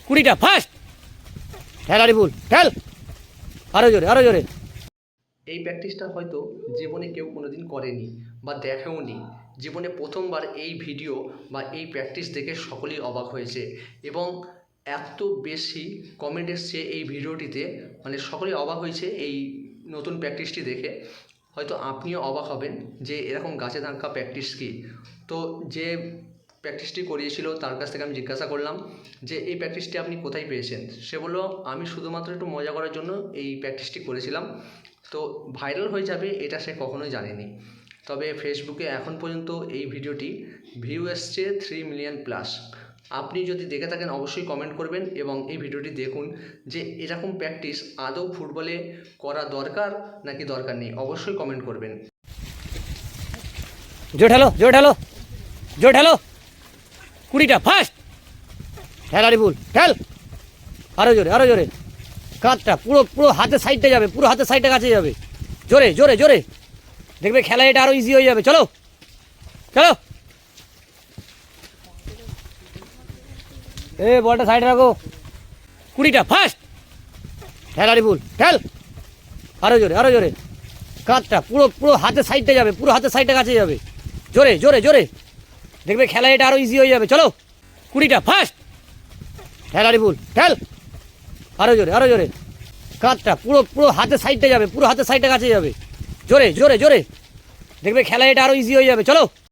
কুড়িটা ফার্স্ট। ঠেল আরিফুল ঠেল, আরো জোরে আরো জোরে। এই প্র্যাকটিসটা হয়তো জীবনে কেউ কোনোদিন করেনি বা দেখেওনি। জীবনে প্রথমবার এই ভিডিও বা এই প্র্যাকটিস দেখে সকলেই অবাক হয়েছে এবং এত বেশি কমেন্ট এসছে এই ভিডিওটিতে, মানে সকলেই অবাক হয়েছে এই নতুন প্র্যাকটিসটি দেখে। হয়তো আপনিও অবাক হবেন যে এরকম গাছে ধাক্কা প্র্যাকটিস কী। তো যে প্র্যাকটিসটি করিয়েছিল তার কাছ থেকে আমি জিজ্ঞাসা করলাম যে এই প্র্যাকটিসটি আপনি কোথায় পেয়েছেন। সে বলল, আমি শুধুমাত্র একটু মজা করার জন্য এই প্র্যাকটিসটি করেছিলাম। তো ভাইরাল হয়ে যাবে এটা সে কখনোই জানেনি। তবে ফেসবুকে এখন পর্যন্ত এই ভিডিওটি ভিউ এসছে 3 মিলিয়ন প্লাস। আপনি যদি দেখে থাকেন অবশ্যই কমেন্ট করবেন এবং এই ভিডিওটি দেখুন যে এরকম প্র্যাকটিস আদৌ ফুটবলে করা দরকার নাকি দরকার নেই, অবশ্যই কমেন্ট করবেন। জোর ঠেলো জোর ঠেলো জোর ঠেলো, কুড়িটা ফার্স্ট। ঠেল আরিফুল ঠেল, আরো জোরে আরো জোরে। কাঁধটা পুরো পুরো হাতের সাইডটা যাবে, পুরো হাতের সাইডটা কাছে যাবে। জোরে জোরে জোরে, দেখবে খেলা এটা আরো ইজি হয়ে যাবে। চলো চলো, এ বলটা সাইডে রাখো। কুড়িটা ফার্স্ট। ঠেল আরিফুল ঠেল, আরো জোরে আরো জোরে। কাঁধটা পুরো পুরো হাতের সাইডটা যাবে, পুরো হাতের সাইডটা কাছে যাবে। জোরে জোরে জোরে, দেখবে খেলা এটা আরো ইজি হয়ে যাবে। চলো, কুড়িটা ফার্স্ট। ঠেল আরিফুল ঠেল, আরো জোরে আরো জোরে। কাঁধটা পুরো পুরো হাতের সাইডটা যাবে, পুরো হাতের সাইডটা কাছে যাবে। জোরে জোরে জোরে, দেখবে খেলা এটা আরো ইজি হয়ে যাবে। চলো।